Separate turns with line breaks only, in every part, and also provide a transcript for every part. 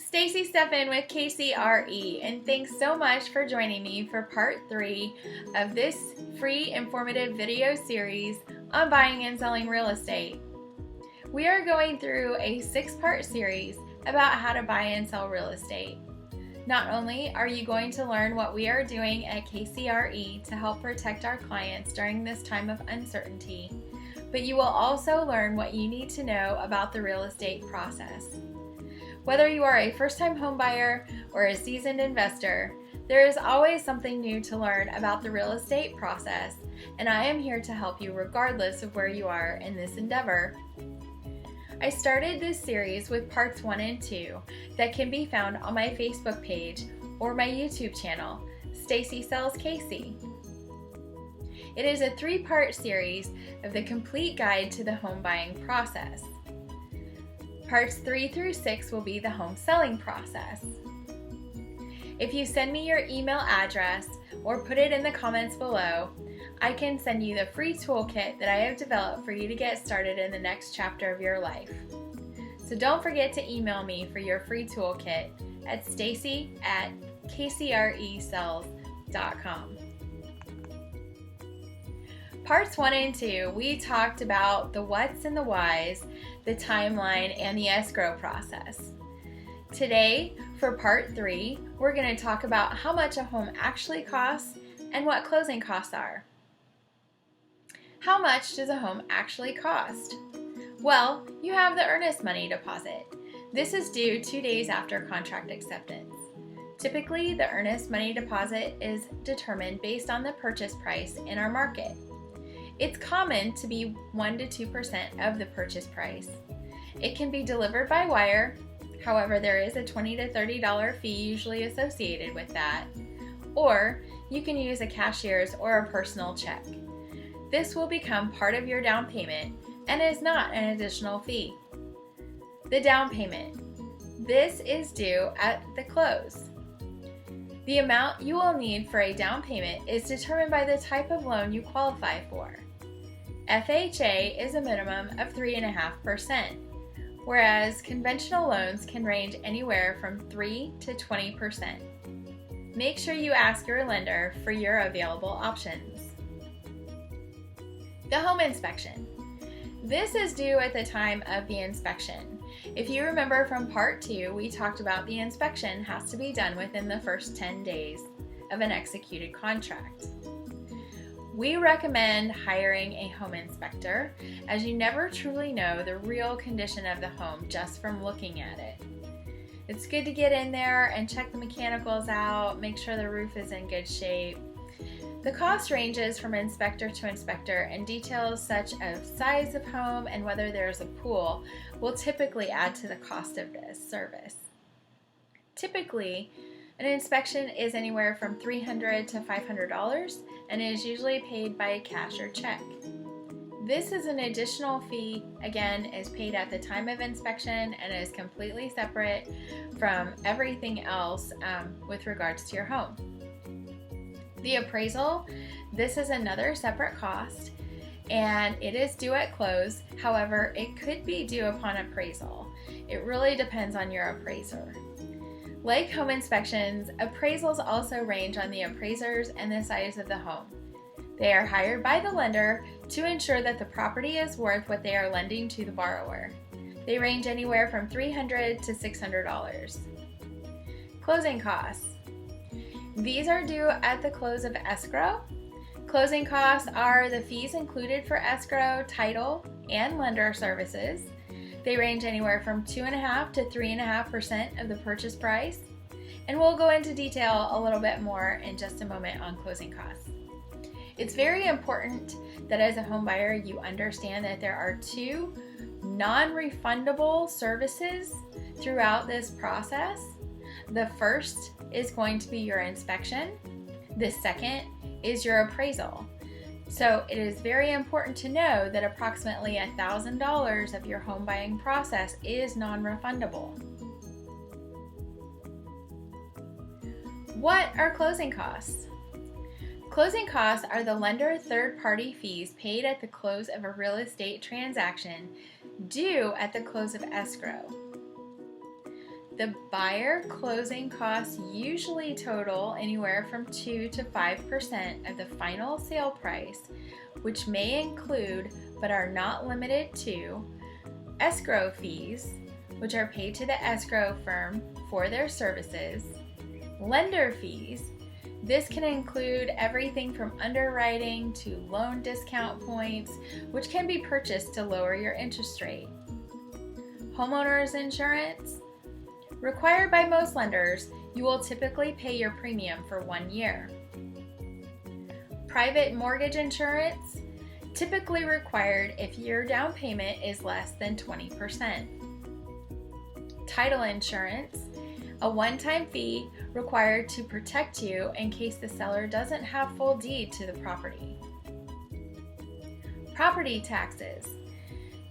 Stacy Steffen with KCRE, and thanks so much for joining me for part 3 of this free informative video series on buying and selling real estate. We are going through a 6-part series about how to buy and sell real estate. Not only are you going to learn what we are doing at KCRE to help protect our clients during this time of uncertainty, but you will also learn what you need to know about the real estate process. Whether you are a first-time homebuyer or a seasoned investor, there is always something new to learn about the real estate process, and I am here to help you regardless of where you are in this endeavor. I started this series with parts 1 and 2 that can be found on my Facebook page or my YouTube channel, Stacy Sells KC. It is a 3-part series of the complete guide to the home buying process. Parts 3 through 6 will be the home selling process. If you send me your email address or put it in the comments below, I can send you the free toolkit that I have developed for you to get started in the next chapter of your life. So don't forget to email me for your free toolkit at stacy@kcresells.com. Parts 1 and 2, we talked about the what's and the whys, the timeline, and the escrow process. Today, for part 3, we're going to talk about how much a home actually costs and what closing costs are. How much does a home actually cost? Well, you have the earnest money deposit. This is due 2 days after contract acceptance. Typically, the earnest money deposit is determined based on the purchase price in our market. It's common to be 1 to 2% of the purchase price. It can be delivered by wire, however there is a $20 to $30 fee usually associated with that, or you can use a cashier's or a personal check. This will become part of your down payment and is not an additional fee. The down payment. This is due at the close. The amount you will need for a down payment is determined by the type of loan you qualify for. FHA is a minimum of 3.5%, whereas conventional loans can range anywhere from 3 to 20%. Make sure you ask your lender for your available options. The home inspection. This is due at the time of the inspection. If you remember from part 2, we talked about the inspection has to be done within the first 10 days of an executed contract. We recommend hiring a home inspector, as you never truly know the real condition of the home just from looking at it. It's good to get in there and check the mechanicals out, make sure the roof is in good shape. The cost ranges from inspector to inspector, and details such as size of home and whether there's a pool will typically add to the cost of this service. Typically, an inspection is anywhere from $300 to $500 and is usually paid by a cash or check. This is an additional fee, again, is paid at the time of inspection and is completely separate from everything else with regards to your home. The appraisal, this is another separate cost and it is due at close. However, it could be due upon appraisal. It really depends on your appraiser. Like home inspections, appraisals also range on the appraisers and the size of the home. They are hired by the lender to ensure that the property is worth what they are lending to the borrower. They range anywhere from $300 to $600. Closing costs. These are due at the close of escrow. Closing costs are the fees included for escrow, title, and lender services. They range anywhere from 2.5% to 3.5% of the purchase price. And we'll go into detail a little bit more in just a moment on closing costs. It's very important that as a home buyer you understand that there are 2 non-refundable services throughout this process. The first is going to be your inspection. The second is your appraisal. So it is very important to know that approximately $1,000 of your home buying process is non-refundable. What are closing costs? Closing costs are the lender third-party fees paid at the close of a real estate transaction due at the close of escrow. The buyer closing costs usually total anywhere from 2 to 5% of the final sale price, which may include, but are not limited to, escrow fees, which are paid to the escrow firm for their services, lender fees. This can include everything from underwriting to loan discount points, which can be purchased to lower your interest rate. Homeowners insurance. Required by most lenders, you will typically pay your premium for 1 year. Private mortgage insurance, typically required if your down payment is less than 20%. Title insurance, a one-time fee required to protect you in case the seller doesn't have full deed to the property. Property taxes,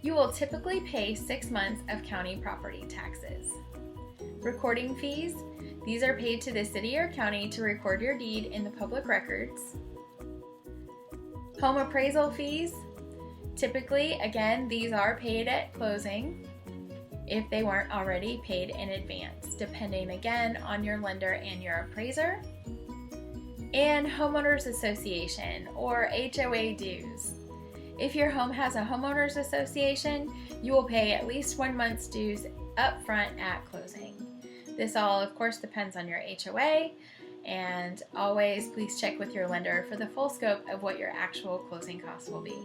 you will typically pay 6 months of county property taxes. Recording fees, these are paid to the city or county to record your deed in the public records. Home appraisal fees, typically, again, these are paid at closing if they weren't already paid in advance, depending again on your lender and your appraiser. And homeowners association or HOA dues. If your home has a homeowners association, you will pay at least 1 month's dues up front at closing. This all, of course, depends on your HOA, and always please check with your lender for the full scope of what your actual closing costs will be.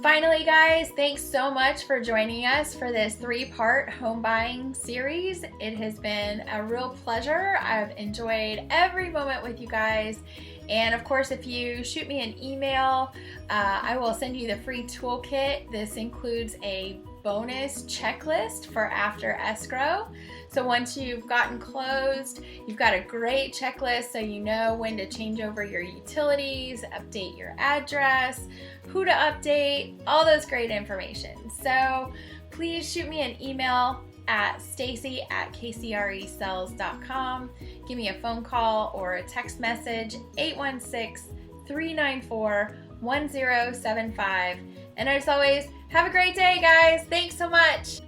Finally, guys, thanks so much for joining us for this 3-part home buying series. It has been a real pleasure. I've enjoyed every moment with you guys. And of course, if you shoot me an email, I will send you the free toolkit. This includes a bonus checklist for after escrow. So once you've gotten closed, you've got a great checklist so you know when to change over your utilities, update your address, who to update, all those great information. So please shoot me an email at stacy@kcresales.com. Give me a phone call or a text message, 816-394-1075. And as always, have a great day, guys. Thanks so much.